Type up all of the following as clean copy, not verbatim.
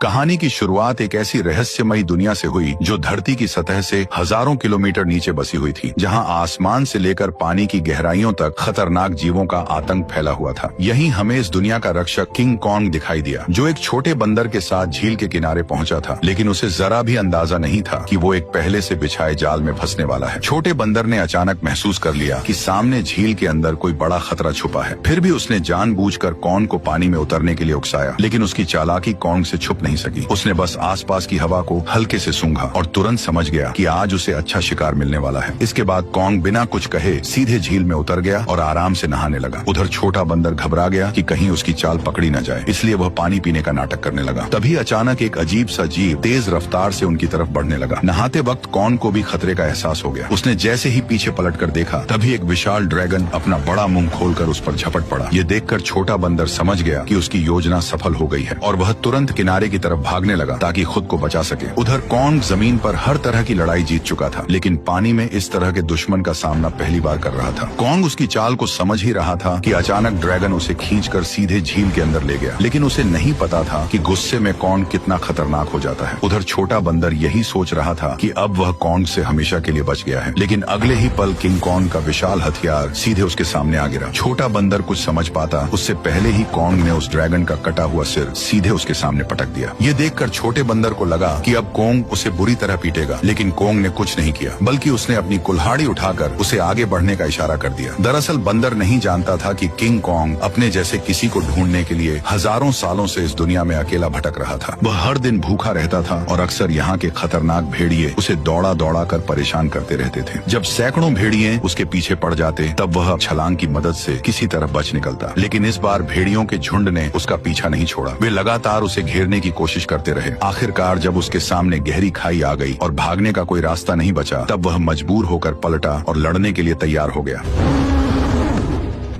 कहानी की शुरुआत एक ऐसी रहस्यमयी दुनिया से हुई जो धरती की सतह से हजारों किलोमीटर नीचे बसी हुई थी, जहां आसमान से लेकर पानी की गहराइयों तक खतरनाक जीवों का आतंक फैला हुआ था। यहीं हमें इस दुनिया का रक्षक किंग कॉन्ग दिखाई दिया, जो एक छोटे बंदर के साथ झील के किनारे पहुंचा था, लेकिन उसे जरा भी अंदाजा नहीं था कि वो एक पहले से बिछाए जाल में फंसने वाला है। छोटे बंदर ने अचानक महसूस कर लिया कि सामने झील के अंदर कोई बड़ा खतरा छुपा है। फिर भी उसने जानबूझकर कॉन्ग को पानी में उतरने के लिए उकसाया, लेकिन उसकी चालाकी कॉन्ग से छुप नहीं सकी। उसने बस आसपास की हवा को हल्के से सूंघा और तुरंत समझ गया कि आज उसे अच्छा शिकार मिलने वाला है। इसके बाद कॉन्ग बिना कुछ कहे सीधे झील में उतर गया और आराम से नहाने लगा। उधर छोटा बंदर घबरा गया कि कहीं उसकी चाल पकड़ी न जाए, इसलिए वह पानी पीने का नाटक करने लगा। तभी अचानक एक अजीब सा जीव तेज रफ्तार से उनकी तरफ बढ़ने लगा। नहाते वक्त कॉन्ग को भी खतरे का एहसास हो गया। उसने जैसे ही पीछे पलटकर देखा, तभी एक विशाल ड्रैगन अपना बड़ा मुंह खोलकर उस पर झपट पड़ा। ये देखकर छोटा बंदर समझ गया कि उसकी योजना सफल हो गई है और वह तुरंत किनारे की तरफ भागने लगा ताकि खुद को बचा सके। उधर कॉन्ग जमीन पर हर तरह की लड़ाई जीत चुका था, लेकिन पानी में इस तरह के दुश्मन का सामना पहली बार कर रहा था। कॉन्ग उसकी चाल को समझ ही रहा था कि अचानक ड्रैगन उसे खींचकर सीधे झील के अंदर ले गया, लेकिन उसे नहीं पता था कि गुस्से में कॉन्ग कितना खतरनाक हो जाता है। उधर छोटा बंदर यही सोच रहा था कि अब वह कॉन्ग से हमेशा के लिए बच गया है, लेकिन अगले ही पल किंग कॉन्ग का विशाल हथियार सीधे उसके सामने आ गिरा। छोटा बंदर कुछ समझ पाता उससे पहले ही कॉन्ग ने उस ड्रैगन का कटा हुआ सिर सीधे उसके सामने पटक दिया। ये देखकर छोटे बंदर को लगा कि अब कॉन्ग उसे बुरी तरह पीटेगा, लेकिन कॉन्ग ने कुछ नहीं किया, बल्कि उसने अपनी कुल्हाड़ी उठाकर उसे आगे बढ़ने का इशारा कर दिया। दरअसल बंदर नहीं जानता था कि किंग कॉन्ग अपने जैसे किसी को ढूंढने के लिए हजारों सालों से इस दुनिया में अकेला भटक रहा था। वह हर दिन भूखा रहता था और अक्सर यहाँ के खतरनाक भेड़िए उसे दौड़ा दौड़ा कर परेशान करते रहते थे। जब सैकड़ों भेड़िए उसके पीछे पड़ जाते, तब वह छलांग की मदद से किसी तरह बच निकलता, लेकिन इस बार भेड़ियों के झुंड ने उसका पीछा नहीं छोड़ा। वे लगातार उसे घेरने की कोशिश करते रहे। आखिरकार जब उसके सामने गहरी खाई आ गई और भागने का कोई रास्ता नहीं बचा, तब वह मजबूर होकर पलटा और लड़ने के लिए तैयार हो गया।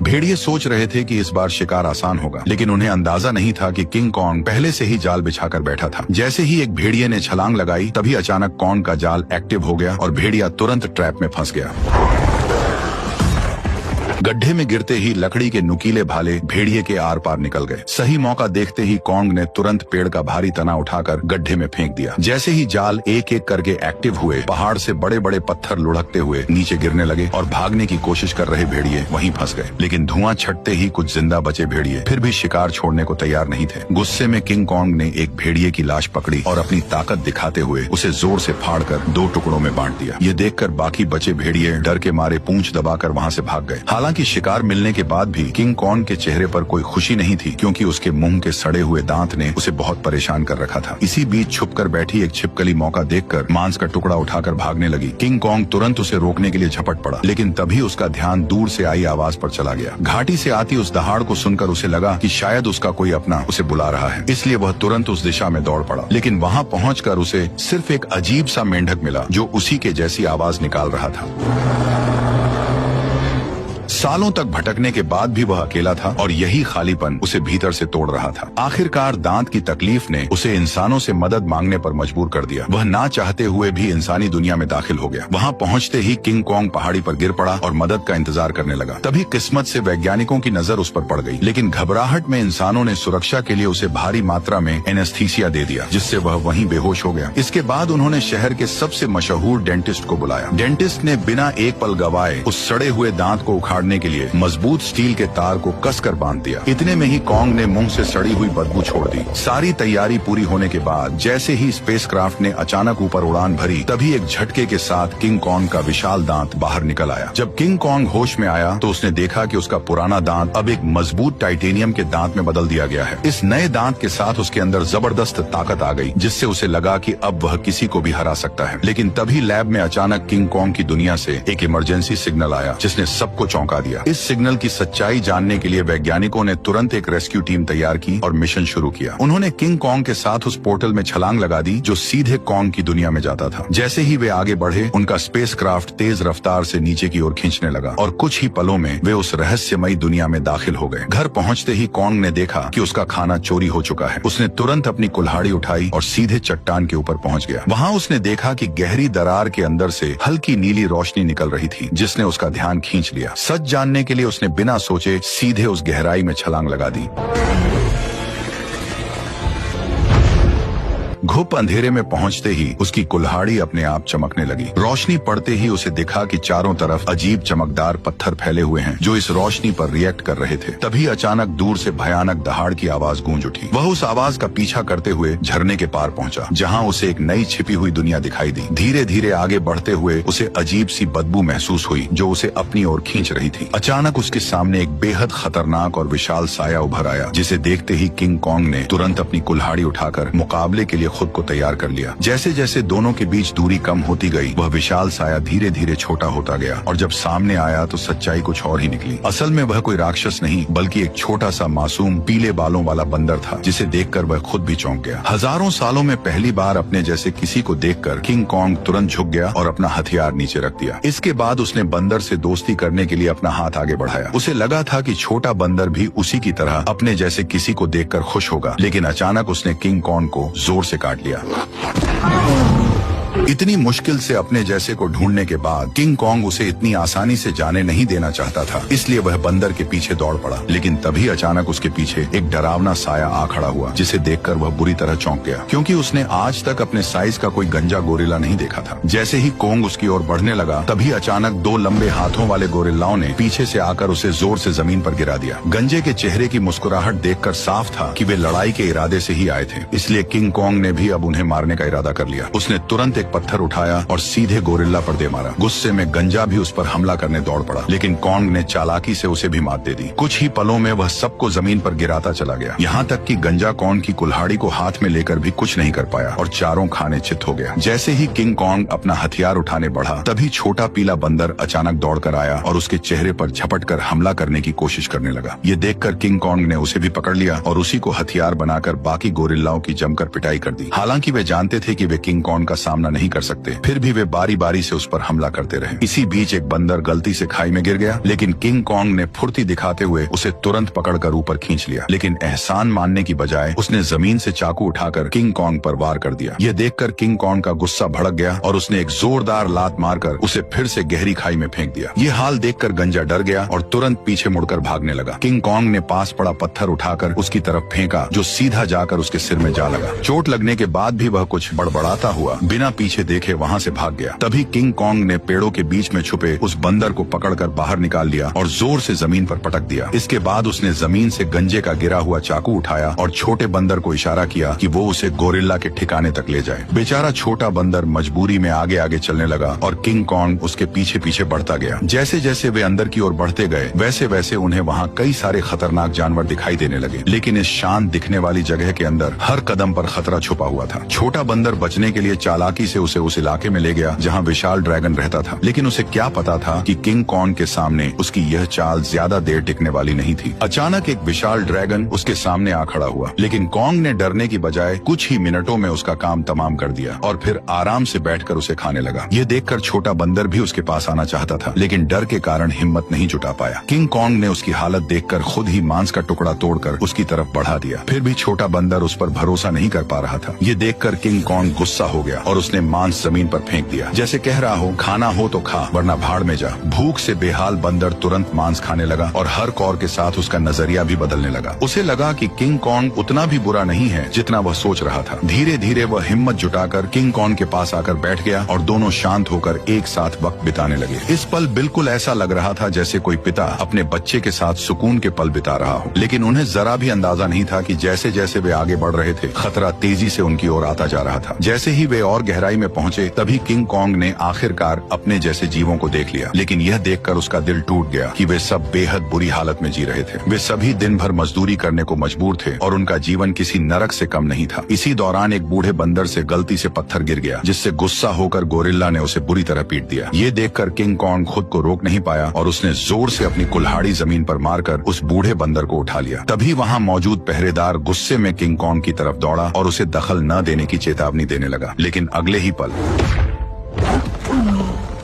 भेड़िए सोच रहे थे कि इस बार शिकार आसान होगा, लेकिन उन्हें अंदाजा नहीं था कि किंग कॉन्ग पहले से ही जाल बिछाकर बैठा था। जैसे ही एक भेड़िए ने छलांग लगाई, तभी अचानक कॉन्ग का जाल एक्टिव हो गया और भेड़िया तुरंत ट्रैप में फंस गया। गड्ढे में गिरते ही लकड़ी के नुकीले भाले भेड़िए के आर पार निकल गए। सही मौका देखते ही कॉन्ग ने तुरंत पेड़ का भारी तना उठाकर गड्ढे में फेंक दिया। जैसे ही जाल एक एक करके एक्टिव हुए, पहाड़ से बड़े बड़े पत्थर लुढ़कते हुए नीचे गिरने लगे और भागने की कोशिश कर रहे भेड़िए वहीं फंस गए। लेकिन धुआं छटते ही कुछ जिंदा बचे भेड़िए फिर भी शिकार छोड़ने को तैयार नहीं थे। गुस्से में किंग कॉन्ग ने एक भेड़िए की लाश पकड़ी और अपनी ताकत दिखाते हुए उसे जोर से फाड़कर 2 टुकड़ों में बांट दिया। ये देखकर बाकी बचे भेड़िए डर के मारे पूंछ दबाकर वहां से भाग गए। हालांकि शिकार मिलने के बाद भी किंग कॉन्ग के चेहरे पर कोई खुशी नहीं थी, क्योंकि उसके मुंह के सड़े हुए दांत ने उसे बहुत परेशान कर रखा था। इसी बीच छुपकर बैठी एक छिपकली मौका देखकर मांस का टुकड़ा उठाकर भागने लगी। किंग कॉन्ग तुरंत उसे रोकने के लिए झपट पड़ा, लेकिन तभी उसका ध्यान दूर से आई आवाज पर चला गया। घाटी से आती उस दहाड़ को सुनकर उसे लगा कि शायद उसका कोई अपना उसे बुला रहा है, इसलिए वह तुरंत उस दिशा में दौड़ पड़ा। लेकिन वहां पहुंचकर उसे सिर्फ एक अजीब सा मेंढक मिला, जो उसी के जैसी आवाज निकाल रहा था। सालों तक भटकने के बाद भी वह अकेला था और यही खालीपन उसे भीतर से तोड़ रहा था। आखिरकार दांत की तकलीफ ने उसे इंसानों से मदद मांगने पर मजबूर कर दिया। वह ना चाहते हुए भी इंसानी दुनिया में दाखिल हो गया। वहां पहुंचते ही किंग कॉन्ग पहाड़ी पर गिर पड़ा और मदद का इंतजार करने लगा। तभी किस्मत से वैज्ञानिकों की नजर उस पर पड़ गई, लेकिन घबराहट में इंसानों ने सुरक्षा के लिए उसे भारी मात्रा में एनेस्थीसिया दे दिया, जिससे वह वहीं बेहोश हो गया। इसके बाद उन्होंने शहर के सबसे मशहूर डेंटिस्ट को बुलाया। डेंटिस्ट ने बिना एक पल गवाए उस सड़े हुए दांत को उखाड़ने के लिए मजबूत स्टील के तार को कसकर बांध दिया। इतने में ही कॉन्ग ने मुंह से सड़ी हुई बदबू छोड़ दी। सारी तैयारी पूरी होने के बाद जैसे ही स्पेसक्राफ्ट ने अचानक ऊपर उड़ान भरी, तभी एक झटके के साथ किंग कॉन्ग का विशाल दांत बाहर निकल आया। जब किंग कॉन्ग होश में आया तो उसने देखा कि उसका पुराना दांत अब एक मजबूत टाइटेनियम के दांत में बदल दिया गया है। इस नए दांत के साथ उसके अंदर जबरदस्त ताकत आ गई, जिससे उसे लगा कि अब वह किसी को भी हरा सकता है। लेकिन तभी लैब में अचानक किंग कॉन्ग की दुनिया से एक इमरजेंसी सिग्नल आया, जिसने सबको चौंका दिया। इस सिग्नल की सच्चाई जानने के लिए वैज्ञानिकों ने तुरंत एक रेस्क्यू टीम तैयार की और मिशन शुरू किया। उन्होंने किंग कॉन्ग के साथ उस पोर्टल में छलांग लगा दी जो सीधे कॉन्ग की दुनिया में जाता था। जैसे ही वे आगे बढ़े, उनका स्पेसक्राफ्ट तेज रफ्तार से नीचे की ओर खींचने लगा और कुछ ही पलों में वे उस रहस्यमयी दुनिया में दाखिल हो गए। घर पहुंचते ही कॉन्ग ने देखा कि उसका खाना चोरी हो चुका है। उसने तुरंत अपनी कुल्हाड़ी उठाई और सीधे चट्टान के ऊपर पहुंच गया। वहां उसने देखा कि गहरी दरार के अंदर से हल्की नीली रोशनी निकल रही थी, जिसने उसका ध्यान खींच लिया। सच जानने के लिए उसने बिना सोचे सीधे उस गहराई में छलांग लगा दी। घुप अंधेरे में पहुंचते ही उसकी कुल्हाड़ी अपने आप चमकने लगी। रोशनी पड़ते ही उसे दिखा कि चारों तरफ अजीब चमकदार पत्थर फैले हुए हैं जो इस रोशनी पर रिएक्ट कर रहे थे। तभी अचानक दूर से भयानक दहाड़ की आवाज गूंज उठी। वह उस आवाज का पीछा करते हुए झरने के पार पहुंचा, जहां उसे एक नई छिपी हुई दुनिया दिखाई दी। धीरे धीरे आगे बढ़ते हुए उसे अजीब सी बदबू महसूस हुई जो उसे अपनी ओर खींच रही थी। अचानक उसके सामने एक बेहद खतरनाक और विशाल साया उभर आया, जिसे देखते ही किंग कॉन्ग ने तुरंत अपनी कुल्हाड़ी उठाकर मुकाबले के लिए खुद को तैयार कर लिया। जैसे जैसे दोनों के बीच दूरी कम होती गई, वह विशाल साया धीरे धीरे छोटा होता गया और जब सामने आया तो सच्चाई कुछ और ही निकली। असल में वह कोई राक्षस नहीं बल्कि एक छोटा सा मासूम पीले बालों वाला बंदर था, जिसे देखकर वह खुद भी चौंक गया। हजारों सालों में पहली बार अपने जैसे किसी को देखकर किंग कॉन्ग तुरंत झुक गया और अपना हथियार नीचे रख दिया। इसके बाद उसने बंदर से दोस्ती करने के लिए अपना हाथ आगे बढ़ाया। उसे लगा था कि छोटा बंदर भी उसी की तरह अपने जैसे किसी को देखकर खुश होगा, लेकिन अचानक उसने किंग कॉन्ग को जोर से काट लिया। इतनी मुश्किल से अपने जैसे को ढूंढने के बाद किंग कॉन्ग उसे इतनी आसानी से जाने नहीं देना चाहता था, इसलिए वह बंदर के पीछे दौड़ पड़ा। लेकिन तभी अचानक उसके पीछे एक डरावना साया आ खड़ा हुआ, जिसे देखकर वह बुरी तरह चौंक गया, क्योंकि उसने आज तक अपने साइज का कोई गंजा गोरिल्ला नहीं देखा था। जैसे ही कॉन्ग उसकी ओर बढ़ने लगा, तभी अचानक दो लंबे हाथों वाले गोरिल्लाओं ने पीछे से आकर उसे जोर से जमीन पर गिरा दिया। गंजे के चेहरे की मुस्कुराहट देखकर साफ था कि वे लड़ाई के इरादे से ही आए थे, इसलिए किंग कॉन्ग ने भी अब उन्हें मारने का इरादा कर लिया। उसने तुरंत एक पत्थर उठाया और सीधे गोरिल्ला पर दे मारा। गुस्से में गंजा भी उस पर हमला करने दौड़ पड़ा, लेकिन कॉन्ग ने चालाकी से उसे भी मात दे दी। कुछ ही पलों में वह सबको जमीन पर गिराता चला गया, यहाँ तक कि गंजा कॉन्ग की कुल्हाड़ी को हाथ में लेकर भी कुछ नहीं कर पाया और चारों खाने चित हो गया। जैसे ही किंग कॉन्ग अपना हथियार उठाने बढ़ा, तभी छोटा पीला बंदर अचानक दौड़ कर आया और उसके चेहरे पर झपट कर हमला करने की कोशिश करने लगा। ये देखकर किंग कॉन्ग ने उसे भी पकड़ लिया और उसी को हथियार बनाकर बाकी गोरिल्लाओं की जमकर पिटाई कर दी। हालांकि वे जानते थे कि वे किंग कॉन्ग का सामना नहीं कर सकते, फिर भी वे बारी बारी से उस पर हमला करते रहे। इसी बीच एक बंदर गलती से खाई में गिर गया, लेकिन किंग कॉन्ग ने फुर्ती दिखाते हुए उसे तुरंत पकड़कर ऊपर खींच लिया। लेकिन एहसान मानने की बजाय उसने जमीन से चाकू उठाकर किंग कॉन्ग पर वार कर दिया। यह देखकर किंग कॉन्ग का गुस्सा भड़क गया और उसने एक जोरदार लात मारकर उसे फिर से गहरी खाई में फेंक दिया। ये हाल देखकर गंजा डर गया और तुरंत पीछे मुड़कर भागने लगा। किंग कॉन्ग ने पास पड़ा पत्थर उठाकर उसकी तरफ फेंका, जो सीधा जाकर उसके सिर में जा लगा। चोट लगने के बाद भी वह कुछ बड़बड़ाता हुआ बिना पीछे देखे वहाँ से भाग गया। तभी किंग कॉन्ग ने पेड़ों के बीच में छुपे उस बंदर को पकड़कर बाहर निकाल लिया और जोर से जमीन पर पटक दिया। इसके बाद उसने जमीन से गंजे का गिरा हुआ चाकू उठाया और छोटे बंदर को इशारा किया कि वो उसे गोरिल्ला के ठिकाने तक ले जाए। बेचारा छोटा बंदर मजबूरी में आगे आगे चलने लगा और किंग कॉन्ग उसके पीछे पीछे बढ़ता गया। जैसे जैसे वे अंदर की ओर बढ़ते गए, वैसे वैसे उन्हें वहाँ कई सारे खतरनाक जानवर दिखाई देने लगे, लेकिन इस शांत दिखने वाली जगह के अंदर हर कदम पर खतरा छुपा हुआ था। छोटा बंदर बचने के लिए चालाकी से उसे उस इलाके में ले गया जहाँ विशाल ड्रैगन रहता था, लेकिन उसे क्या पता था कि किंग कॉन्ग के सामने उसकी यह चाल ज्यादा देर टिकने वाली नहीं थी। अचानक एक विशाल ड्रैगन उसके सामने आ खड़ा हुआ, लेकिन कॉन्ग ने डरने की बजाय कुछ ही मिनटों में उसका काम तमाम कर दिया और फिर आराम से बैठकर उसे खाने लगा। यह देखकर छोटा बंदर भी उसके पास आना चाहता था, लेकिन डर के कारण हिम्मत नहीं जुटा पाया। किंग कॉन्ग ने उसकी हालत देखकर खुद ही मांस का टुकड़ा तोड़कर उसकी तरफ बढ़ा दिया। फिर भी छोटा बंदर उस पर भरोसा नहीं कर पा रहा था। ये देखकर किंग कॉन्ग गुस्सा हो गया और उसने मांस जमीन पर फेंक दिया, जैसे कह रहा हो खाना हो तो खा वरना भाड़ में जा। भूख से बेहाल बंदर तुरंत मांस खाने लगा और हर कौर के साथ उसका नजरिया भी बदलने लगा। उसे लगा कि किंग कॉन्ग उतना भी बुरा नहीं है जितना वह सोच रहा था। धीरे धीरे वह हिम्मत जुटाकर किंग कॉन्ग के पास आकर बैठ गया और दोनों शांत होकर एक साथ वक्त बिताने लगे। इस पल बिल्कुल ऐसा लग रहा था जैसे कोई पिता अपने बच्चे के साथ सुकून के पल बिता रहा हो, लेकिन उन्हें जरा भी अंदाजा नहीं था कि जैसे जैसे वे आगे बढ़ रहे थे, खतरा तेजी से उनकी ओर आता जा रहा था। जैसे ही वे और गहराई में पहुंचे, तभी किंग कॉन्ग ने आखिरकार अपने जैसे जीवों को देख लिया, लेकिन यह देखकर उसका दिल टूट गया कि वे सब बेहद बुरी हालत में जी रहे थे। वे सभी दिन भर मजदूरी करने को मजबूर थे और उनका जीवन किसी नरक से कम नहीं था। इसी दौरान एक बूढ़े बंदर से गलती से पत्थर गिर गया, जिससे गुस्सा होकर गोरिल्ला ने उसे बुरी तरह पीट दिया। ये देखकर किंग कॉन्ग खुद को रोक नहीं पाया और उसने जोर से अपनी कुल्हाड़ी जमीन पर मारकर उस बूढ़े बंदर को उठा लिया। तभी वहाँ मौजूद पहरेदार गुस्से में किंग कॉन्ग की तरफ दौड़ा और उसे दखल न देने की चेतावनी देने लगा, लेकिन अगले ही पल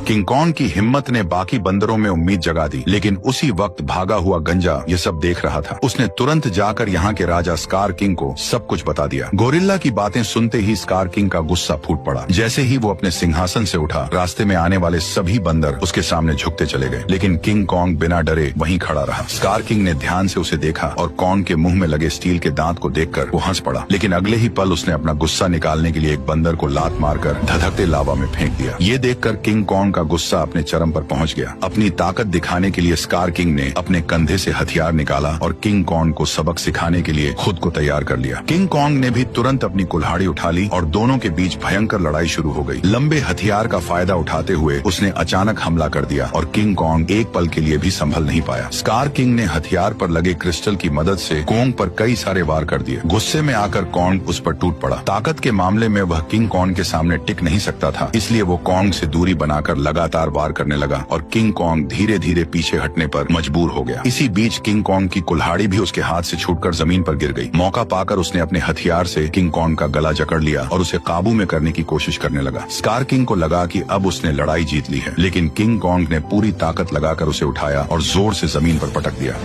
किंग कॉन्ग की हिम्मत ने बाकी बंदरों में उम्मीद जगा दी, लेकिन उसी वक्त भागा हुआ गंजा ये सब देख रहा था। उसने तुरंत जाकर यहाँ के राजा स्कार किंग को सब कुछ बता दिया। गोरिल्ला की बातें सुनते ही स्कार किंग का गुस्सा फूट पड़ा। जैसे ही वो अपने सिंहासन से उठा, रास्ते में आने वाले सभी बंदर उसके सामने झुकते चले गए, लेकिन किंग कॉन्ग बिना डरे वहीं खड़ा रहा। स्कार किंग ने ध्यान से उसे देखा और कॉन्ग के मुंह में लगे स्टील के दांत को देखकर वो हंस पड़ा, लेकिन अगले ही पल उसने अपना गुस्सा निकालने के लिए एक बंदर को लात मारकर धधकते लावा में फेंक दिया। ये देखकर किंग कॉन्ग का गुस्सा अपने चरम पर पहुंच गया। अपनी ताकत दिखाने के लिए स्कार किंग ने अपने कंधे से हथियार निकाला और किंग कॉन्ग को सबक सिखाने के लिए खुद को तैयार कर लिया। किंग कॉन्ग ने भी तुरंत अपनी कुल्हाड़ी उठा ली और दोनों के बीच भयंकर लड़ाई शुरू हो गई। लंबे हथियार का फायदा उठाते हुए उसने अचानक हमला कर दिया और किंग कॉन्ग एक पल के लिए भी संभल नहीं पाया। स्कार किंग ने हथियार पर लगे क्रिस्टल की मदद से कॉन्ग पर कई सारे वार कर दिए। गुस्से में आकर कॉन्ग उस पर टूट पड़ा। ताकत के मामले में वह किंग कॉन्ग के सामने टिक नहीं सकता था, इसलिए वो कॉन्ग से दूरी बनाकर लगातार वार करने लगा और किंग कॉन्ग धीरे धीरे पीछे हटने पर मजबूर हो गया। इसी बीच किंग कॉन्ग की कुल्हाड़ी भी उसके हाथ से छूटकर जमीन पर गिर गई। मौका पाकर उसने अपने हथियार से किंग कॉन्ग का गला जकड़ लिया और उसे काबू में करने की कोशिश करने लगा। स्कार किंग को लगा कि अब उसने लड़ाई जीत ली है, लेकिन किंग कॉन्ग ने पूरी ताकत लगाकर उसे उठाया और जोर से जमीन पर पटक दिया।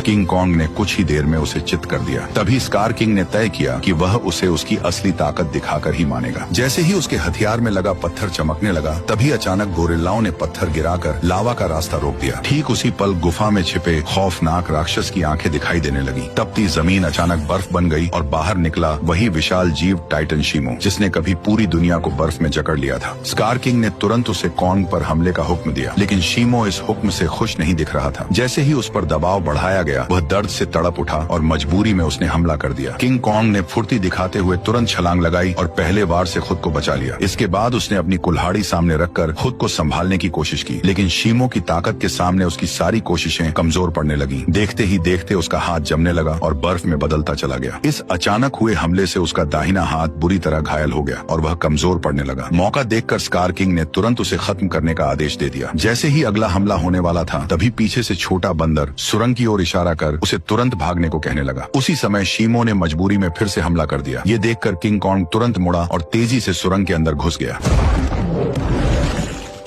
किंग कॉन्ग ने कुछ ही देर में उसे चित कर दिया। तभी स्कार किंग ने तय किया कि वह उसे उसकी असली ताकत दिखाकर ही मानेगा। जैसे ही उसके हथियार में लगा पत्थर चमकने लगा, तभी अचानक गोरिल्लाओं ने पत्थर गिराकर लावा का रास्ता रोक दिया। ठीक उसी पल गुफा में छिपे खौफनाक राक्षस की आंखें दिखाई देने लगी। तपती जमीन अचानक बर्फ बन गई और बाहर निकला वही विशाल जीव टाइटन शीमो, जिसने कभी पूरी दुनिया को बर्फ में जकड़ लिया था। स्कार किंग ने तुरंत उसे कॉन्ग पर हमले का हुक्म दिया, लेकिन शीमो इस हुक्म से खुश नहीं दिख रहा था। जैसे ही उस पर दबाव बढ़ाया गया, वह दर्द से तड़प उठा और मजबूरी में उसने हमला कर दिया। किंग कॉन्ग ने फुर्ती दिखाते हुए तुरंत छलांग लगाई और पहले वार से खुद को बचा लिया। इसके बाद उसने अपनी कुल्हाड़ी सामने रखकर खुद को संभालने की कोशिश की, लेकिन शीमो की ताकत के सामने उसकी सारी कोशिशें कमजोर पड़ने लगी। देखते ही देखते उसका हाथ जमने लगा और बर्फ में बदलता चला गया। इस अचानक हुए हमले से उसका दाहिना हाथ बुरी तरह घायल हो गया और वह कमजोर पड़ने लगा। मौका देखकर स्कार किंग ने तुरंत उसे खत्म करने का आदेश दे दिया। जैसे ही अगला हमला होने वाला था, तभी पीछे से छोटा बंदर सुरंग की ओर इशारा कर उसे तुरंत भागने को कहने लगा। उसी समय शीमो ने मजबूरी में फिर से हमला कर दिया। ये देखकर किंग कॉन्ग तुरंत मुड़ा और तेजी से सुरंग के अंदर घुस गया,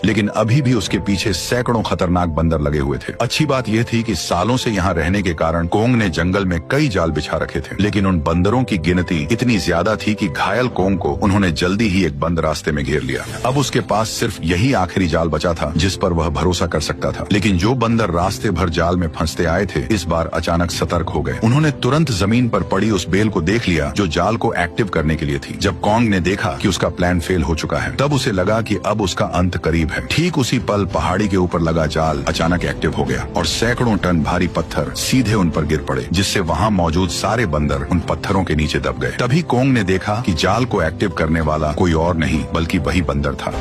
लेकिन अभी भी उसके पीछे सैकड़ों खतरनाक बंदर लगे हुए थे। अच्छी बात यह थी कि सालों से यहाँ रहने के कारण कोंग ने जंगल में कई जाल बिछा रखे थे, लेकिन उन बंदरों की गिनती इतनी ज्यादा थी कि घायल कोंग को उन्होंने जल्दी ही एक बंद रास्ते में घेर लिया। अब उसके पास सिर्फ यही आखिरी जाल बचा था जिस पर वह भरोसा कर सकता था। लेकिन जो बंदर रास्ते भर जाल में फंसते आए थे, इस बार अचानक सतर्क हो गए। उन्होंने तुरंत जमीन पर पड़ी उस बेल को देख लिया जो जाल को एक्टिव करने के लिए थी। जब कोंग ने देखा कि उसका प्लान फेल हो चुका है, तब उसे लगा कि अब उसका अंत करीब है। ठीक उसी पल पहाड़ी के ऊपर लगा जाल अचानक एक्टिव हो गया और सैकड़ों टन भारी पत्थर सीधे उन पर गिर पड़े, जिससे वहां मौजूद सारे बंदर उन पत्थरों के नीचे दब गए। तभी कोंग ने देखा कि जाल को एक्टिव करने वाला कोई और नहीं बल्कि वही बंदर था।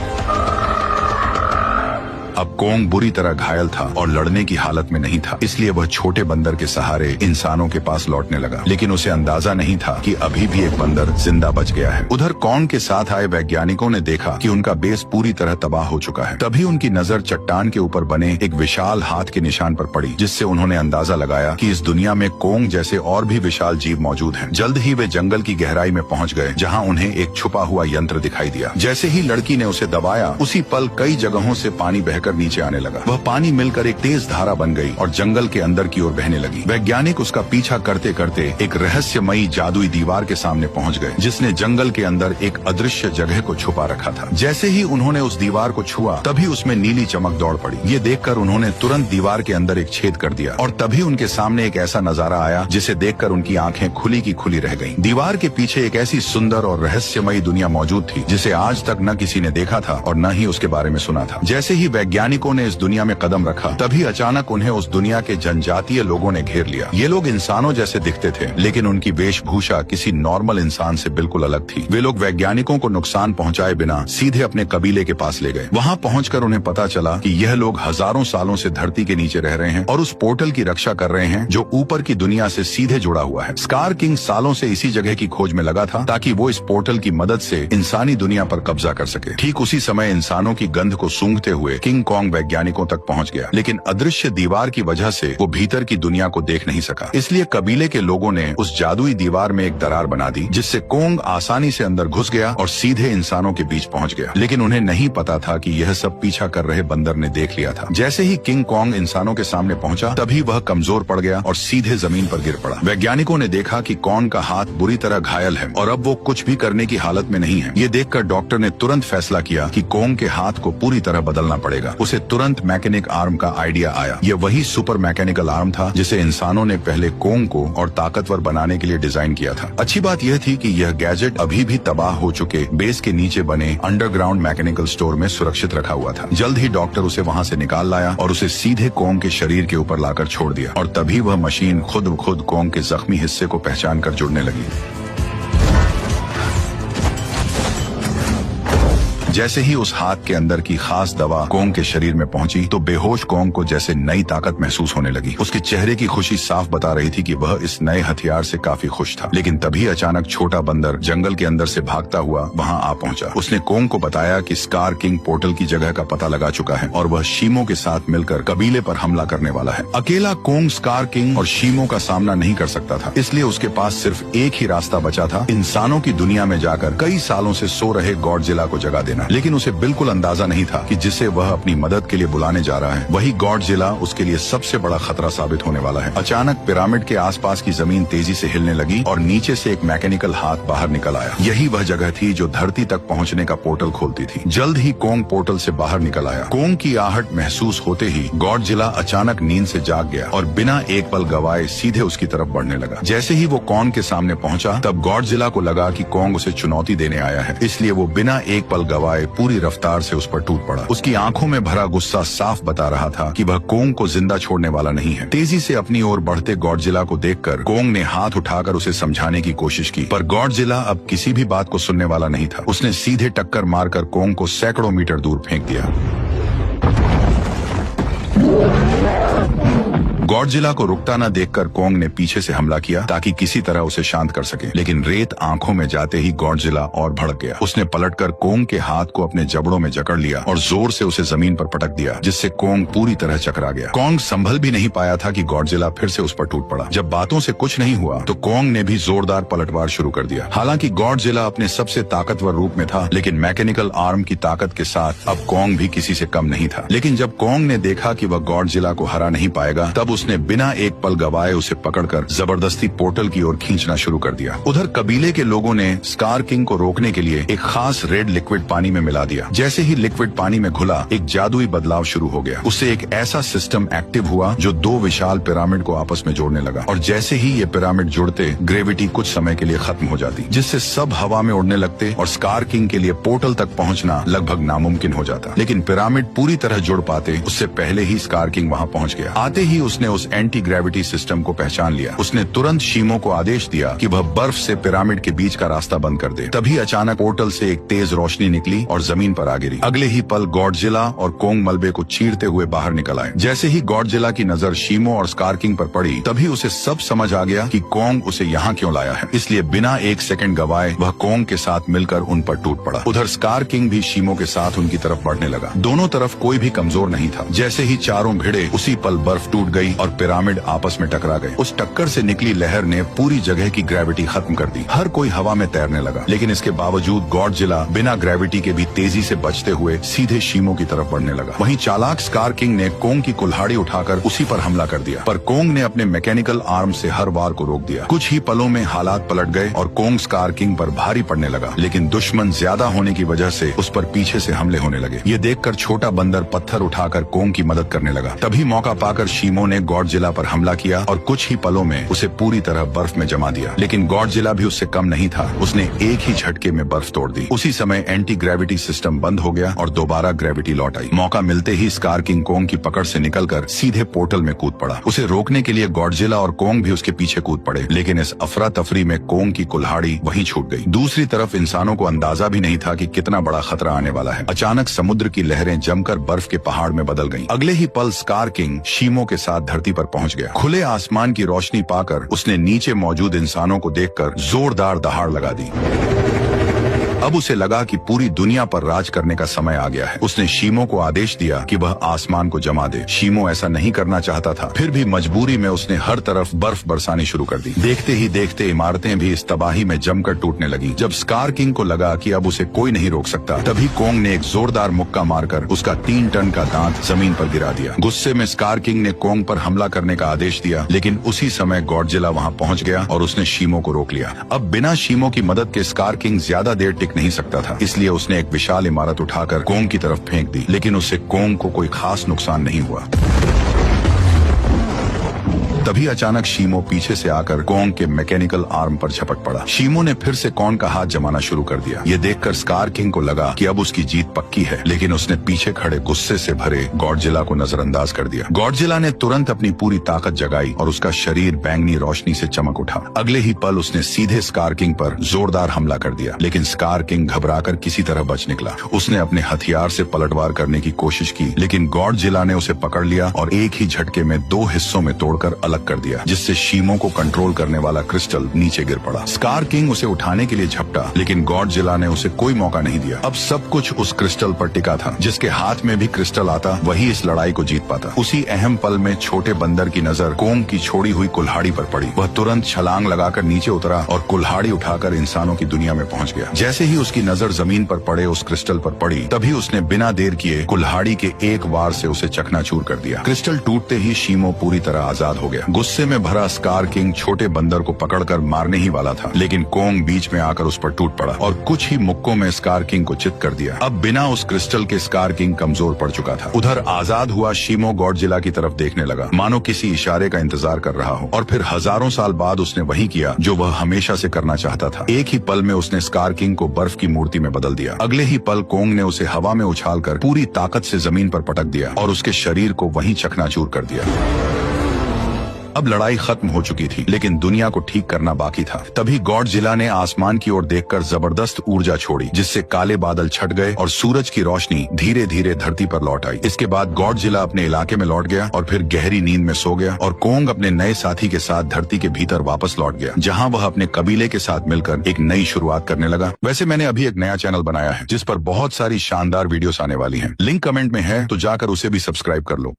अब कोंग बुरी तरह घायल था और लड़ने की हालत में नहीं था, इसलिए वह छोटे बंदर के सहारे इंसानों के पास लौटने लगा। लेकिन उसे अंदाजा नहीं था कि अभी भी एक बंदर जिंदा बच गया है। उधर कोंग के साथ आए वैज्ञानिकों ने देखा कि उनका बेस पूरी तरह तबाह हो चुका है। तभी उनकी नजर चट्टान के ऊपर बने एक विशाल हाथ के निशान पर पड़ी, जिससे उन्होंने अंदाजा लगाया कि इस दुनिया में कोंग जैसे और भी विशाल जीव मौजूद हैं। जल्द ही वे जंगल की गहराई में पहुंच गए, जहां उन्हें एक छुपा हुआ यंत्र दिखाई दिया। जैसे ही लड़की ने उसे दबाया, उसी पल कई जगहों से पानी बहकर नीचे आने लगा। वह पानी मिलकर एक तेज धारा बन गई और जंगल के अंदर की ओर बहने लगी। वैज्ञानिक उसका पीछा करते करते एक रहस्यमयी जादुई दीवार के सामने पहुंच गए, जिसने जंगल के अंदर एक अदृश्य जगह को छुपा रखा था। जैसे ही उन्होंने उस दीवार को छुआ, तभी उसमें नीली चमक दौड़ पड़ी। ये देखकर उन्होंने तुरंत दीवार के अंदर एक छेद कर दिया और तभी उनके सामने एक ऐसा नजारा आया जिसे देखकर उनकी आंखें खुली की खुली रह गईं। दीवार के पीछे एक ऐसी सुंदर और रहस्यमयी दुनिया मौजूद थी जिसे आज तक न किसी ने देखा था और न ही उसके बारे में सुना था। जैसे ही वैज्ञानिकों ने इस दुनिया में कदम रखा, तभी अचानक उन्हें उस दुनिया के जनजातीय लोगों ने घेर लिया। ये लोग इंसानों जैसे दिखते थे, लेकिन उनकी वेशभूषा किसी नॉर्मल इंसान से बिल्कुल अलग थी। वे लोग वैज्ञानिकों को नुकसान पहुंचाए बिना सीधे अपने कबीले के पास ले गए। वहां पहुंचकर उन्हें पता चला कि यह लोग हजारों सालों से धरती के नीचे रह रहे हैं और उस पोर्टल की रक्षा कर रहे हैं जो ऊपर की दुनिया से सीधे जुड़ा हुआ है। स्कार किंग सालों से इसी जगह की खोज में लगा था ताकि वो इस पोर्टल की मदद से इंसानी दुनिया पर कब्जा कर सके। ठीक उसी समय इंसानों की गंध को सूंघते हुए किंग किंग कॉन्ग वैज्ञानिकों तक पहुंच गया, लेकिन अदृश्य दीवार की वजह से वो भीतर की दुनिया को देख नहीं सका। इसलिए कबीले के लोगों ने उस जादुई दीवार में एक दरार बना दी, जिससे कॉन्ग आसानी से अंदर घुस गया और सीधे इंसानों के बीच पहुंच गया। लेकिन उन्हें नहीं पता था कि यह सब पीछा कर रहे बंदर ने देख लिया था। जैसे ही किंग कॉन्ग इंसानों के सामने पहुंचा, तभी वह कमजोर पड़ गया और सीधे जमीन पर गिर पड़ा। वैज्ञानिकों ने देखा कि कॉन्ग का हाथ बुरी तरह घायल है और अब वो कुछ भी करने की हालत में नहीं है। ये देखकर डॉक्टर ने तुरंत फैसला किया कि कॉन्ग के हाथ को पूरी तरह बदलना पड़ेगा। उसे तुरंत मैकेनिक आर्म का आइडिया आया। यह वही सुपर मैकेनिकल आर्म था जिसे इंसानों ने पहले कॉन्ग को और ताकतवर बनाने के लिए डिजाइन किया था। अच्छी बात यह थी कि यह गैजेट अभी भी तबाह हो चुके बेस के नीचे बने अंडरग्राउंड मैकेनिकल स्टोर में सुरक्षित रखा हुआ था। जल्द ही डॉक्टर उसे वहां से निकाल लाया और उसे सीधे कॉन्ग के शरीर के ऊपर लाकर छोड़ दिया, और तभी वह मशीन खुद ब खुद कॉन्ग के जख्मी हिस्से को पहचान कर जुड़ने लगी। जैसे ही उस हाथ के अंदर की खास दवा कॉन्ग के शरीर में पहुंची, तो बेहोश कॉन्ग को जैसे नई ताकत महसूस होने लगी। उसके चेहरे की खुशी साफ बता रही थी कि वह इस नए हथियार से काफी खुश था। लेकिन तभी अचानक छोटा बंदर जंगल के अंदर से भागता हुआ वहां आ पहुंचा। उसने कॉन्ग को बताया कि स्कार किंग पोर्टल की जगह का पता लगा चुका है और वह शीमो के साथ मिलकर कबीले पर हमला करने वाला है। अकेला कॉन्ग स्कार किंग और शीमो का सामना नहीं कर सकता था, इसलिए उसके पास सिर्फ एक ही रास्ता बचा था, इंसानों की दुनिया में जाकर कई सालों से सो रहे गॉडजिला को जगा देना। लेकिन उसे बिल्कुल अंदाजा नहीं था कि जिसे वह अपनी मदद के लिए बुलाने जा रहा है, वही गॉडजिला उसके लिए सबसे बड़ा खतरा साबित होने वाला है। अचानक पिरामिड के आसपास की जमीन तेजी से हिलने लगी और नीचे से एक मैकेनिकल हाथ बाहर निकल आया। यही वह जगह थी जो धरती तक पहुंचने का पोर्टल खोलती थी। जल्द ही कॉन्ग पोर्टल से बाहर निकल आया। कॉन्ग की आहट महसूस होते ही गॉडजिला अचानक नींद से जाग गया और बिना एक पल गवाए सीधे उसकी तरफ बढ़ने लगा। जैसे ही वो कॉन्ग के सामने पहुंचा, तब गॉडजिला को लगा कि कॉन्ग उसे चुनौती देने आया है, इसलिए वो बिना एक पल गवाए पूरी रफ्तार से उस पर टूट पड़ा। उसकी आंखों में भरा गुस्सा साफ बता रहा था कि वह कॉन्ग को जिंदा छोड़ने वाला नहीं है। तेजी से अपनी ओर बढ़ते गॉडजिला को देखकर कॉन्ग ने हाथ उठाकर उसे समझाने की कोशिश की, पर गॉडजिला अब किसी भी बात को सुनने वाला नहीं था। उसने सीधे टक्कर मारकर कॉन्ग को सैकड़ों मीटर दूर फेंक दिया। गॉडजिला को रुकता न देखकर कॉन्ग ने पीछे से हमला किया ताकि किसी तरह उसे शांत कर सके, लेकिन रेत आंखों में जाते ही गॉडजिला और भड़क गया। उसने पलटकर कॉन्ग के हाथ को अपने जबड़ों में जकड़ लिया और जोर से उसे जमीन पर पटक दिया, जिससे कॉन्ग पूरी तरह चकरा गया। कॉन्ग संभल भी नहीं पाया था कि गॉडजिला फिर से उस पर टूट पड़ा। जब बातों से कुछ नहीं हुआ तो कॉन्ग ने भी जोरदार पलटवार शुरू कर दिया। हालांकि गॉडजिला अपने सबसे ताकतवर रूप में था, लेकिन मैकेनिकल आर्म की ताकत के साथ अब कॉन्ग भी किसी से कम नहीं था। लेकिन जब कॉन्ग ने देखा कि वह गॉडजिला को हरा नहीं पाएगा, तब उसने बिना एक पल गवाए उसे पकड़कर जबरदस्ती पोर्टल की ओर खींचना शुरू कर दिया। उधर कबीले के लोगों ने स्कार किंग को रोकने के लिए एक खास रेड लिक्विड पानी में मिला दिया। जैसे ही लिक्विड पानी में घुला, एक जादुई बदलाव शुरू हो गया। उससे एक ऐसा सिस्टम एक्टिव हुआ जो दो विशाल पिरामिड को आपस में जोड़ने लगा, और जैसे ही ये पिरामिड जुड़ते, ग्रेविटी कुछ समय के लिए खत्म हो जाती, जिससे सब हवा में उड़ने लगते और स्कार किंग के लिए पोर्टल तक पहुंचना लगभग नामुमकिन हो जाता। लेकिन पिरामिड पूरी तरह जुड़ पाते उससे पहले ही स्कार किंग वहां पहुंच गया। आते ही उसने उस एंटी ग्रेविटी सिस्टम को पहचान लिया। उसने तुरंत शीमो को आदेश दिया कि वह बर्फ से पिरामिड के बीच का रास्ता बंद कर दे। तभी अचानक पोर्टल से एक तेज रोशनी निकली और जमीन पर आ गिरी। अगले ही पल गॉडजिला और कॉन्ग मलबे को चीरते हुए बाहर निकल आए। जैसे ही गॉडजिला की नजर शीमो और स्कार किंग पर पड़ी, तभी उसे सब समझ आ गया कि कॉन्ग उसे यहाँ क्यों लाया है। इसलिए बिना एक सेकंड गवाए वह कॉन्ग के साथ मिलकर उन पर टूट पड़ा। उधर स्कार किंग भी शीमो के साथ उनकी तरफ बढ़ने लगा। दोनों तरफ कोई भी कमजोर नहीं था। जैसे ही चारों भिड़े, उसी पल बर्फ टूट गई और पिरामिड आपस में टकरा गए। उस टक्कर से निकली लहर ने पूरी जगह की ग्रेविटी खत्म कर दी। हर कोई हवा में तैरने लगा, लेकिन इसके बावजूद गॉडजिला बिना ग्रेविटी के भी तेजी से बचते हुए सीधे शीमो की तरफ बढ़ने लगा। वहीं चालाक स्कार किंग ने कॉन्ग की कुल्हाड़ी उठाकर उसी पर हमला कर दिया, पर कॉन्ग ने अपने मैकेनिकल आर्म से हर वार को रोक दिया। कुछ ही पलों में हालात पलट गए और कॉन्ग स्कार किंग पर भारी पड़ने लगा, लेकिन दुश्मन ज्यादा होने की वजह से उस पर पीछे से हमले होने लगे। ये देखकर छोटा बंदर पत्थर उठाकर कॉन्ग की मदद करने लगा। तभी मौका पाकर शीमो ने गॉडजिला पर हमला किया और कुछ ही पलों में उसे पूरी तरह बर्फ में जमा दिया। लेकिन गॉडजिला भी उससे कम नहीं था। उसने एक ही झटके में बर्फ तोड़ दी। उसी समय एंटी ग्रेविटी सिस्टम बंद हो गया और दोबारा ग्रेविटी लौट आई। मौका मिलते ही स्कार किंग कॉन्ग की पकड़ से निकलकर सीधे पोर्टल में कूद पड़ा। उसे रोकने के लिए गॉडजिला और कॉन्ग भी उसके पीछे कूद पड़े, लेकिन इस अफरा तफरी में कॉन्ग की कुल्हाड़ी वहीं छूट गई। दूसरी तरफ इंसानों को अंदाजा भी नहीं था कि कितना बड़ा खतरा आने वाला है। अचानक समुद्र की लहरें जमकर बर्फ के पहाड़ में बदल गईं। अगले ही पल स्कार किंग शीमो के साथ धरती पर पहुंच गया। खुले आसमान की रोशनी पाकर उसने नीचे मौजूद इंसानों को देखकर जोरदार दहाड़ लगा दी। अब उसे लगा कि पूरी दुनिया पर राज करने का समय आ गया है। उसने शीमो को आदेश दिया कि वह आसमान को जमा दे। शीमो ऐसा नहीं करना चाहता था, फिर भी मजबूरी में उसने हर तरफ बर्फ बरसानी शुरू कर दी। देखते ही देखते इमारतें भी इस तबाही में जमकर टूटने लगी। जब स्कार किंग को लगा कि अब उसे कोई नहीं रोक सकता, तभी कोंग ने एक जोरदार मुक्का मारकर उसका 3 टन का दांत जमीन पर गिरा दिया। गुस्से में स्कार किंग ने कोंग पर हमला करने का आदेश दिया, लेकिन उसी समय गॉडजिला वहां पहुंच गया और उसने शीमो को रोक लिया। अब बिना शीमो की मदद के स्कार किंग ज्यादा देर टिक नहीं सकता था, इसलिए उसने एक विशाल इमारत उठाकर कोंग की तरफ फेंक दी, लेकिन उससे कोंग को कोई खास नुकसान नहीं हुआ। तभी अचानक शीमो पीछे से आकर कोंग के मैकेनिकल आर्म पर झपट पड़ा। शीमो ने फिर से कोंग का हाथ जमाना शुरू कर दिया। ये देखकर स्कार किंग को लगा कि अब उसकी जीत पक्की है, लेकिन उसने पीछे खड़े गुस्से से भरे गॉडजिला को नजरअंदाज कर दिया। गॉडजिला ने तुरंत अपनी पूरी ताकत जगाई और उसका शरीर बैंगनी रोशनी से चमक उठा। अगले ही पल उसने सीधे स्कार किंग पर जोरदार हमला कर दिया, लेकिन स्कार किंग घबराकर किसी तरह बच निकला। उसने अपने हथियार से पलटवार करने की कोशिश की, लेकिन गॉडजिला ने उसे पकड़ लिया और एक ही झटके में 2 हिस्सों में तोड़कर अलग कर दिया, जिससे शीमो को कंट्रोल करने वाला क्रिस्टल नीचे गिर पड़ा। स्कार किंग उसे उठाने के लिए झपटा, लेकिन गॉडजिला ने उसे कोई मौका नहीं दिया। अब सब कुछ उस क्रिस्टल पर टिका था। जिसके हाथ में भी क्रिस्टल आता, वही इस लड़ाई को जीत पाता। उसी अहम पल में छोटे बंदर की नजर कोंग की छोड़ी हुई कुल्हाड़ी पर पड़ी। वह तुरंत छलांग लगाकर नीचे उतरा और कुल्हाड़ी उठाकर इंसानों की दुनिया में पहुंच गया। जैसे ही उसकी नजर जमीन पर पड़े उस क्रिस्टल पर पड़ी, तभी उसने बिना देर किए कुल्हाड़ी के एक वार से उसे चकनाचूर कर दिया। क्रिस्टल टूटते ही शीमो पूरी तरह आजाद हो गया। गुस्से में भरा स्कार किंग छोटे बंदर को पकड़कर मारने ही वाला था, लेकिन कोंग बीच में आकर उस पर टूट पड़ा और कुछ ही मुक्कों में स्कार किंग को चित कर दिया। अब बिना उस क्रिस्टल के स्कार किंग कमजोर पड़ चुका था। उधर आजाद हुआ शीमो गॉडजिला की तरफ देखने लगा, मानो किसी इशारे का इंतजार कर रहा हो, और फिर हजारों साल बाद उसने वही किया जो वह हमेशा से करना चाहता था। एक ही पल में उसने स्कार किंग को बर्फ की मूर्ति में बदल दिया। अगले ही पल कोंग ने उसे हवा में उछालकर पूरी ताकत से जमीन पर पटक दिया और उसके शरीर को वहीं चकनाचूर कर दिया। अब लड़ाई खत्म हो चुकी थी, लेकिन दुनिया को ठीक करना बाकी था। तभी गॉडजिला ने आसमान की ओर देखकर जबरदस्त ऊर्जा छोड़ी, जिससे काले बादल छट गए और सूरज की रोशनी धीरे धीरे धरती पर लौट आई। इसके बाद गॉडजिला अपने इलाके में लौट गया और फिर गहरी नींद में सो गया, और कोंग अपने नए साथी के साथ धरती के भीतर वापस लौट गया, जहाँ वह अपने कबीले के साथ मिलकर एक नई शुरुआत करने लगा। वैसे मैंने अभी एक नया चैनल बनाया है, जिस पर बहुत सारी शानदार वीडियोस आने वाली हैं। लिंक कमेंट में है, तो जाकर उसे भी सब्सक्राइब कर लो।